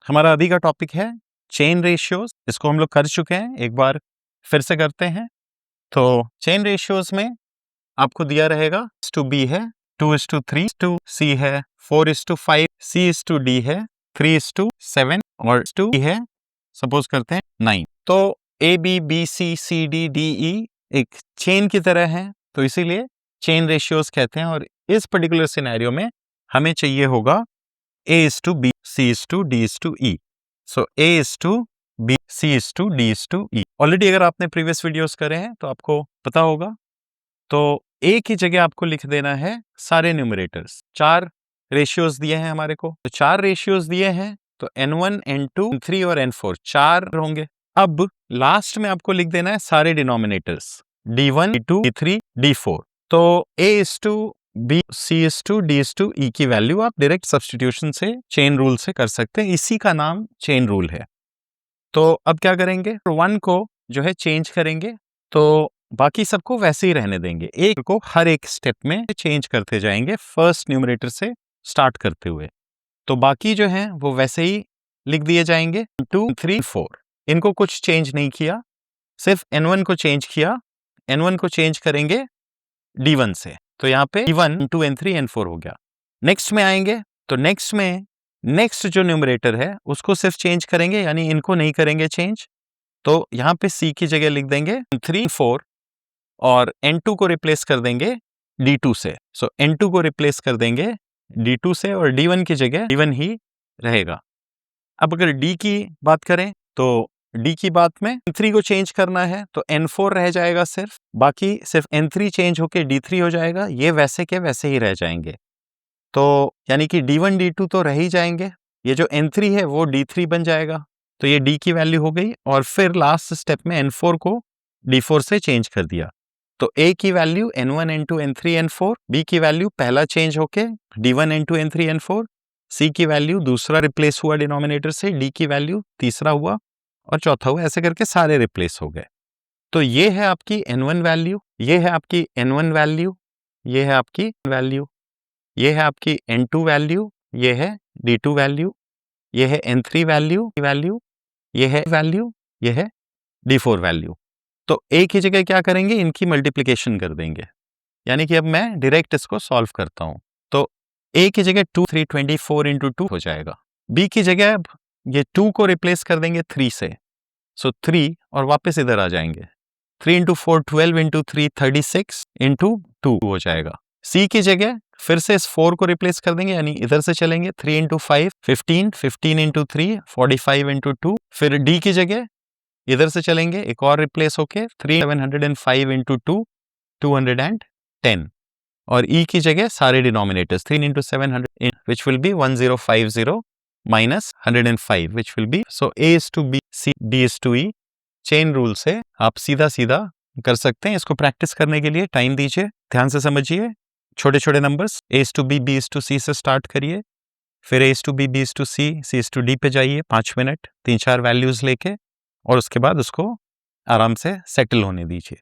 हमारा अभी का टॉपिक है चेन रेशियोज। इसको हम लोग कर चुके हैं, एक बार फिर से करते हैं। तो चेन रेशियोज में आपको दिया रहेगा टू बी है, 2:3 टू सी है, 4:5 C/D है, 3:7 और 2 है, सपोज करते हैं 9। तो ABBCCDDE एक चेन की तरह है, तो इसीलिए चेन रेशियोज कहते हैं। और इस पर्टिकुलर सिनेरियो में हमें चाहिए होगा A/B, C/D/E। सो A/B, C/D/E। ऑलरेडी अगर आपने प्रीवियस वीडियोस करे हैं तो आपको पता होगा। तो A की जगह आपको लिख देना है सारे न्यूमरेटर्स। 4 रेशियोज दिए हैं हमारे को, तो 4 रेशियोज दिए हैं, तो N1, N2, N3 और N4 4 होंगे। अब लास्ट में आपको लिख देना है सारे denominators D1, D2, D3, D4। तो A/B, C/D/E की वैल्यू आप डायरेक्ट सब्स्टिट्यूशन से, चेन रूल से कर सकते हैं। इसी का नाम चेन रूल है। तो अब क्या करेंगे, 1 को जो है चेंज करेंगे, तो बाकी सबको वैसे ही रहने देंगे। एक को हर एक स्टेप में चेंज करते जाएंगे, फर्स्ट न्यूमरेटर से स्टार्ट करते हुए। तो बाकी जो है वो वैसे ही लिख दिए जाएंगे 2, 3, 4। इनको कुछ चेंज नहीं किया, सिर्फ N1 को चेंज किया। N1 को चेंज करेंगे D1 से, तो यहाँ पे D1, N2, N3, N4 हो गया। नेक्स्ट में आएंगे, तो नेक्स्ट में नेक्स्ट जो न्यूमरेटर है उसको सिर्फ चेंज करेंगे, यानी इनको नहीं करेंगे चेंज। तो यहाँ पे C की जगह लिख देंगे 3, 4 और N2 को रिप्लेस कर देंगे D2 से। सो N2 को रिप्लेस कर देंगे D2 से और D1 की जगह D1 ही रहेगा। अब अगर D की बात करें, तो D की बात में N3 को चेंज करना है, तो N4 रह जाएगा सिर्फ, बाकी सिर्फ N3 चेंज होके D3 हो जाएगा। ये वैसे के वैसे ही रह जाएंगे। तो यानी कि D1, D2 तो रह ही जाएंगे, ये जो N3 है वो D3 बन जाएगा। तो ये D की वैल्यू हो गई, और फिर लास्ट स्टेप में N4 को D4 से चेंज कर दिया। तो A की value N1, N2, N3, N4, B की वैल्यू पहला चेंज होके D1, N2, N3, N4, C की वैल्यू दूसरा रिप्लेस हुआ डिनोमिनेटर से, D की वैल्यू तीसरा हुआ और चौथा हुआ, ऐसे करके सारे रिप्लेस हो गए। तो ये है आपकी N1 वैल्यू, ये है आपकी N1 वैल्यू, ये है आपकी वैल्यू, ये है आपकी N2 वैल्यू, ये है D2 वैल्यू, ये है N3 वैल्यू, ये है वैल्यू, ये है D4 वैल्यू। तो A की जगह क्या करेंगे, इनकी मल्टीप्लिकेशन कर देंगे। यानी कि अब मैं डायरेक्ट इसको सॉल्व करता हूं। तो A की जगह 2, 3, 24 इंटू 2 हो जाएगा। B की जगह अब ये 2 को रिप्लेस कर देंगे 3 से, सो 3 और वापस इधर आ जाएंगे। 3 इंटू 4 12 इंटू 3 36 इंटू 2 हो जाएगा। C की जगह फिर से इस 4 को रिप्लेस कर देंगे, यानी इधर से चलेंगे। 3 इंटू 5 15, 15 इंटू 3 45 इंटू 2। फिर D की जगह इधर से चलेंगे, एक और रिप्लेस होके 3 705 इंटू 2 210। और E की जगह सारे denominators 3 into 700 which will be 1050 minus 105 which will be, so A/B, C, D/E। Chain rule से आप सीधा सीधा कर सकते हैं। इसको प्रैक्टिस करने के लिए टाइम दीजिए, ध्यान से समझिए। छोटे छोटे नंबर्स A/B, B/C से स्टार्ट करिए, फिर A/B, B/C, C/D पे जाइए 5 मिनट, 3-4 वैल्यूज लेके, और उसके बाद उसको आराम से सेटल होने दीजिए।